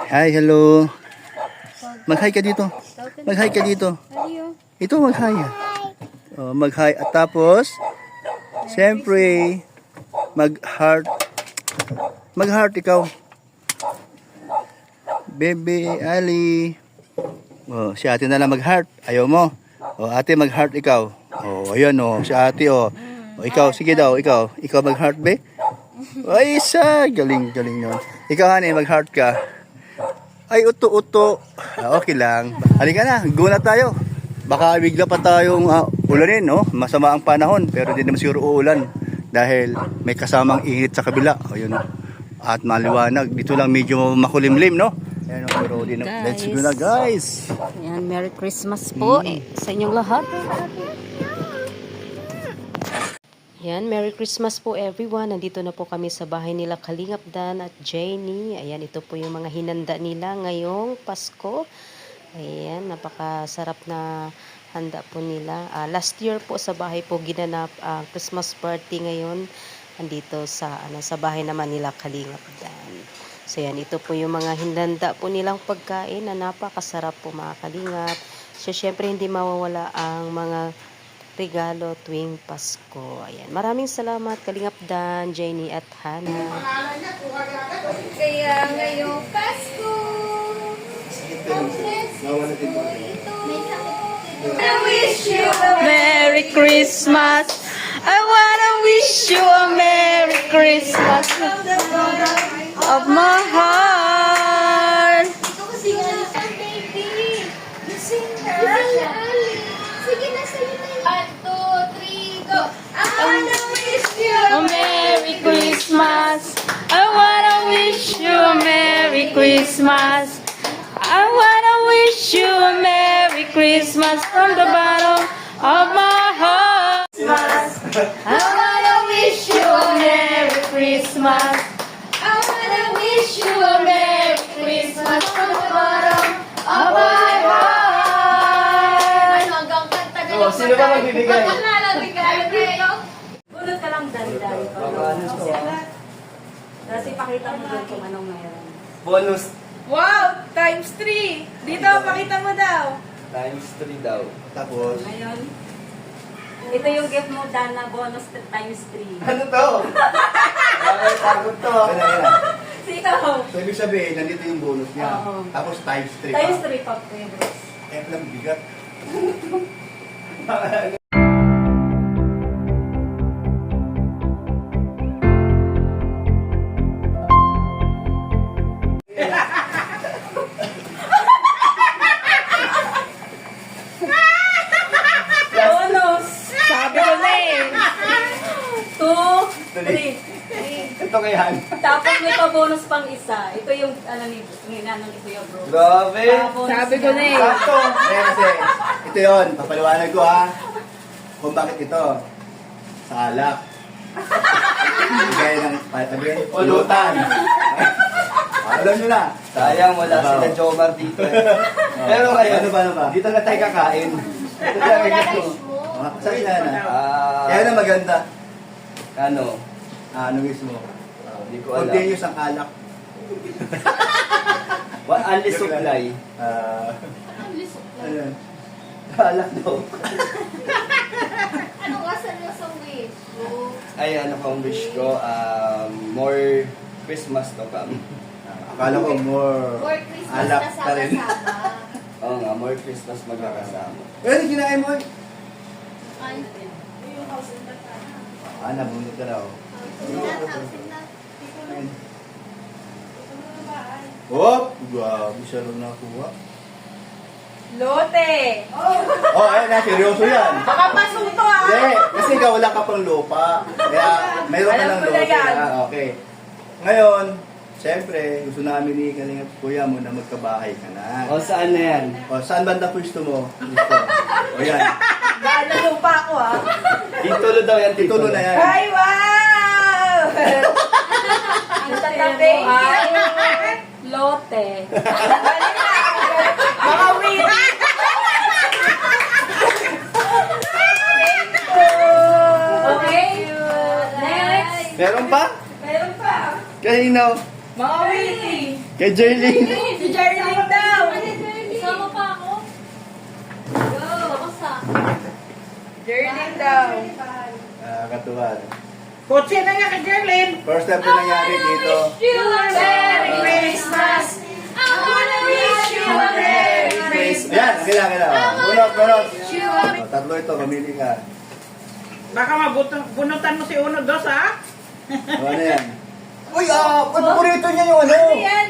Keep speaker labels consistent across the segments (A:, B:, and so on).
A: Hi, hello. Mag-hi ka dito. Mag-hi ka dito. Ito, mag-hi. Oh, mag-hi. At tapos, siyempre, mag-heart. Mag-heart ikaw. Baby Ali. Oh, si ate na lang mag-heart. Ayaw mo. Oh, ate mag-heart ikaw. Oh, ayan oh, si ate oh. Oh, ikaw, sige daw, ikaw. Ikaw mag-heart be. Ay, isa. Galing, galing no. Ikaw, honey, mag-heart ka. Ay, uto-uto. Okay lang. Halika na, go na tayo. Baka bigla pa tayong ulanin, no? Masama ang panahon, pero hindi naman siguro uulan. Dahil may kasamang init sa kabila. Ayun, no? At maliwanag. Dito lang medyo makulimlim, no? Ayan, no? Pero di na. Let's go na, guys.
B: Ayan, Merry Christmas po sa inyong lahat. Ayan, Merry Christmas po everyone. Nandito na po kami sa bahay nila Kalingap Dan at Jenny. Ayan, ito po yung mga hinanda nila ngayong Pasko. Ayan, napakasarap na handa po nila. Last year po sa bahay po ginanap ang Christmas party ngayon. Andito sa bahay naman nila Kalingap Dan. So yan, ito po yung mga hinanda po nilang pagkain na napakasarap po mga Kalingap. So syempre hindi mawawala ang mga regalo tuwing Pasko. Ayan. Maraming salamat Kalingap Dan, Jenny at Hannah.
C: Kaya ngayong Pasko, I wish you a
B: Merry Christmas. I wanna wish you a Merry Christmas of my heart.
C: Ito kasi nga yung baby. You sing her. Sige na, sige na. 1, 2, 3, go. I wanna wish you
B: A Merry Christmas. I wanna wish you a Merry Christmas. I wanna wish you a Merry Christmas from the bottom of my heart. I wanna wish you a Merry Christmas.
C: I wanna wish you
B: A Merry Christmas from the bottom of my heart.
C: hanggang kanta na
A: Oh, sino ba magbibigay?
D: Bunot ka lang dari-dari ko. Tapos ipakita mo doon kung anong mayroon.
A: Bonus
E: Wow! Times 3! Dito, pakita mo daw.
A: times 3 daw. Tapos,
D: Ngayon, ito yung gift mo, Dana, bonus times 3.
A: ano to? Bakit sagot to?
D: Sikaw!
A: So, ibig sabihin, nandito yung bonus niya.
D: Oo.
A: Tapos times 3
D: Times
A: pa.
D: 3 pa po yung bros.
A: Eh, lang bigat.
D: Bonus!
E: Sabi ko na eh.
D: 2, 3.
A: Ito kayan.
D: Tapos may pa-bonus pang isa. Ito yung, nanong ito yung bro.
A: Grabe.
E: Sabi ko na eh.
A: Sakto. Eh, kasi, ito yun. Papaliwanag ko ha. Kung bakit ito. Sa alak. Bigay ng patabi. Pulutan. Alam nyo na.
F: Sayang, wala sila Jomar dito. Pero ngayon,
A: Ano ba?
F: dito na tayo kakain.
A: Ito tayo ito. Sa'yo na. Kaya na maganda.
F: Ano?
A: Ano gusto mo?
F: Hindi ko alam.
A: Continuous ang alak.
F: Unli supply.
A: Ayun.
F: Alak daw.
C: Ano kasi mo sa wish?
F: Ay, ano kong wish ko, more Christmas to come.
A: Akala ko more
C: More Christmas
A: alak
C: na
A: pa rin.
C: sama-sama.
F: Oo nga, more Christmas magkakasama.
A: Ano kinain mo?
C: Ano?
A: Nabunot ka daw. Oh, grabe siya rin nakuha.
E: Lote!
A: Oh, ayun na, seryoso yan.
E: Baka pasuto ah!
A: Hindi, kasi ikaw wala ka pang lupa. Kaya mayroon ka
E: Alam
A: ng
E: ko na
A: lupa.
E: yan.
A: Okay. Ngayon, siyempre, gusto namin ni Kalingap Kuya mo na magkabahay ka na.
F: O, saan na yan?
A: O, saan banda pwesto mo? Gusto. O yan.
E: Dahil nalupa ako ah.
F: Titulo daw yan,
A: Titulo na yan.
E: Ay, wow!
D: Ang tatabi ay lote.
E: Mga win!
D: Okay? Next!
A: Meron pa?
E: Meron pa.
A: Kanino?
E: Mga witty.
A: Kay Jerling.
E: Si Jerling daw.
C: Sama pa ako. Go. Ako sa.
E: Jerling daw.
A: Katuwa.
E: Kotse na nga kay Jerling.
A: First time na nangyari dito.
C: Merry Christmas. I wanna wish you a Merry Christmas.
A: Yan, kailangan. Bunot.
C: You a
A: Tatlo ito, mamili ka.
E: Baka mabunutan mo si Uno Dos, ha?
A: Ano yan? Uy, paborito niya yung ano.
E: Yan.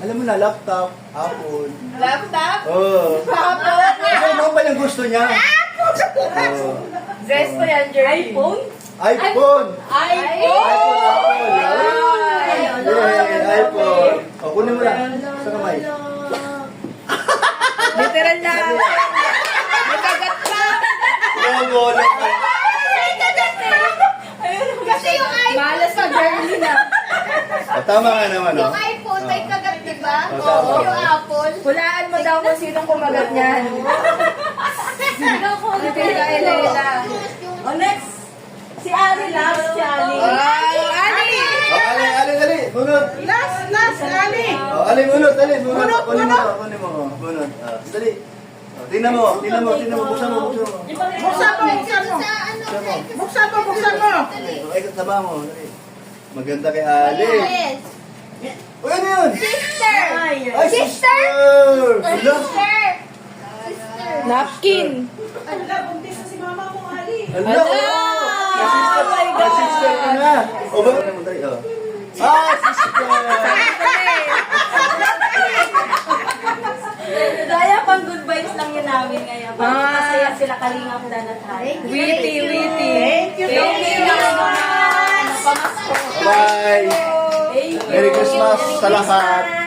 A: Alam mo na, laptop, Apple.
E: Laptop.
A: Oo. Kasi ano ba yung gusto niya? Oo.
E: Dress ko yan, Jerling.
D: iPhone?
A: iPhone!
E: iPhone.
A: Apple! Yeah, iPhone! O, kunin mo lang. Sa kamay.
E: Literal na. May kagat pa.
A: Logo, logo.
C: Kasi yung iPhone.
E: Malas sa Jerling na.
A: Tama nga naman, no?
C: Yung iPhone may kagat, diba?
A: tama.
C: Yung Apple.
E: Hulaan mo daw kung sinong kumagat niyan. Dito yung Elena.
D: O next. Si Ali last, si Ali.
E: Ali!
A: Ali, bunot.
E: Last, Ali!
A: Ali, bunot.
E: Bunot.
A: Kunin mo. Bunot. Dali. Tingnan mo. Buksan mo.
E: Buksan mo.
C: Sa ano?
E: Buksan mo.
A: Ay, taba mo. Dali. Maganda kay Ali.
C: Yes.
A: Uy, ano yun?
C: Sister.
A: Ay, sister! Wala.
C: Sister.
E: Napkin.
A: Ala!
E: Oh my God.
A: Sister ka na. O ba? Dali, oh. Sister!
D: Kaya pang good vibes lang yun namin ngayon. Masaya sila Kalingap Dan at Hari.
E: Witty. Thank you.
A: Bye! Merry Christmas sa lahat!